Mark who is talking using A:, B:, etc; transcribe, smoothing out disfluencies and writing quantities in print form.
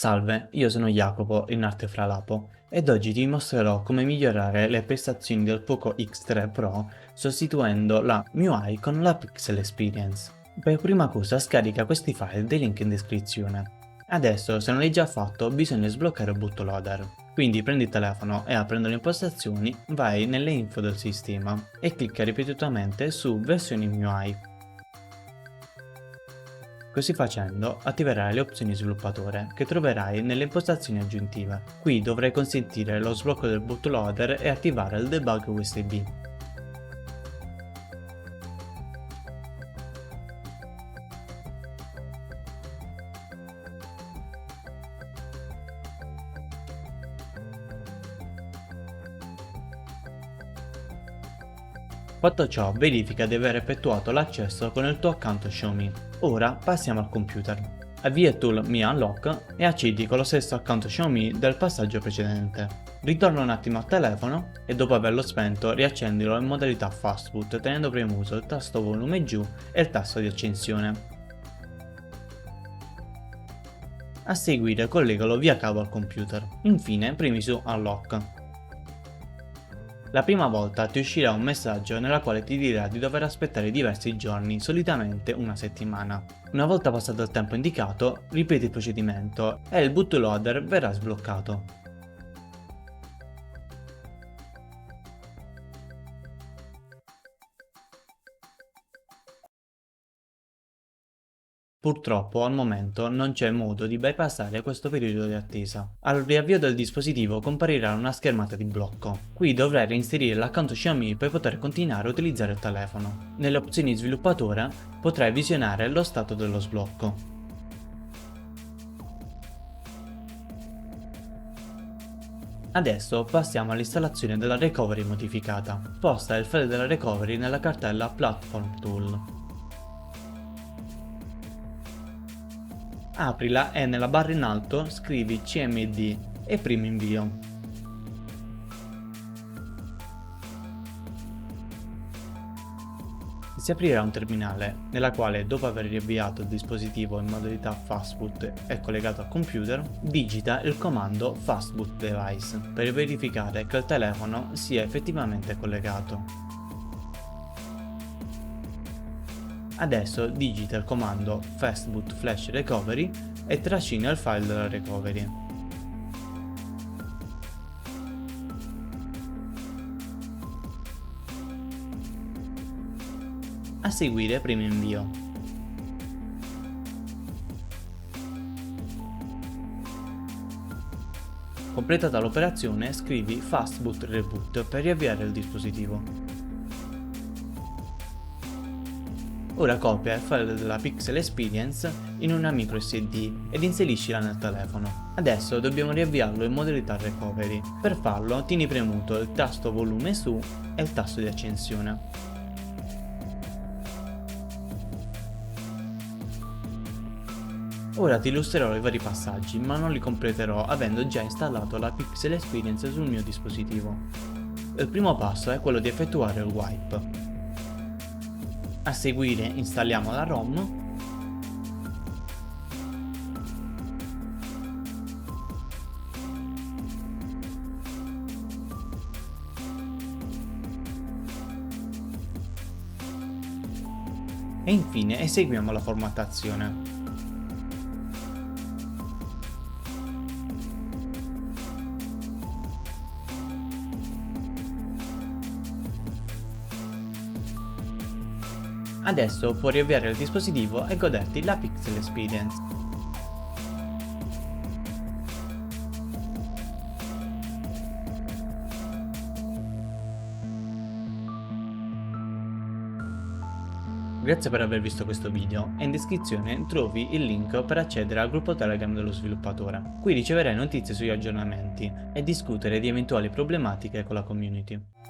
A: Salve, io sono Jacopo, in arte fra Lapo, ed oggi ti mostrerò come migliorare le prestazioni del Poco X3 Pro sostituendo la MIUI con la Pixel Experience. Per prima cosa scarica questi file dei link in descrizione. Adesso, se non l'hai già fatto, bisogna sbloccare il bootloader. Quindi prendi il telefono e aprendo le impostazioni, vai nelle info del sistema e clicca ripetutamente su versioni MIUI. Così facendo attiverai le opzioni sviluppatore che troverai nelle impostazioni aggiuntive. Qui dovrai consentire lo sblocco del bootloader e attivare il debug USB. Fatto ciò, verifica di aver effettuato l'accesso con il tuo account Xiaomi. Ora passiamo al computer. Avvia il tool Mi Unlock e accedi con lo stesso account Xiaomi del passaggio precedente. Ritorna un attimo al telefono e dopo averlo spento riaccendilo in modalità Fastboot tenendo premuto il tasto volume giù e il tasto di accensione. A seguire collegalo via cavo al computer. Infine premi su Unlock. La prima volta ti uscirà un messaggio nella quale ti dirà di dover aspettare diversi giorni, solitamente una settimana. Una volta passato il tempo indicato, ripeti il procedimento e il bootloader verrà sbloccato. Purtroppo al momento non c'è modo di bypassare questo periodo di attesa. Al riavvio del dispositivo comparirà una schermata di blocco. Qui dovrai reinserire l'account Xiaomi per poter continuare a utilizzare il telefono. Nelle opzioni sviluppatore potrai visionare lo stato dello sblocco. Adesso passiamo all'installazione della recovery modificata. Sposta il file della recovery nella cartella Platform Tool. Aprila e nella barra in alto scrivi CMD e primi invio. Si aprirà un terminale nella quale, dopo aver riavviato il dispositivo in modalità Fastboot e collegato al computer, digita il comando Fastboot Device per verificare che il telefono sia effettivamente collegato. Adesso digita il comando Fastboot Flash Recovery e trascina il file della recovery. A seguire premi invio. Completata l'operazione, scrivi Fastboot Reboot per riavviare il dispositivo. Ora copia il file della Pixel Experience in una micro SD ed inseriscila nel telefono. Adesso dobbiamo riavviarlo in modalità recovery. Per farlo tieni premuto il tasto volume su e il tasto di accensione. Ora ti illustrerò i vari passaggi, ma non li completerò avendo già installato la Pixel Experience sul mio dispositivo. Il primo passo è quello di effettuare il wipe. A seguire installiamo la ROM e infine eseguiamo la formattazione. Adesso puoi riavviare il dispositivo e goderti la Pixel Experience. Grazie per aver visto questo video e in descrizione trovi il link per accedere al gruppo Telegram dello sviluppatore. Qui riceverai notizie sugli aggiornamenti e discutere di eventuali problematiche con la community.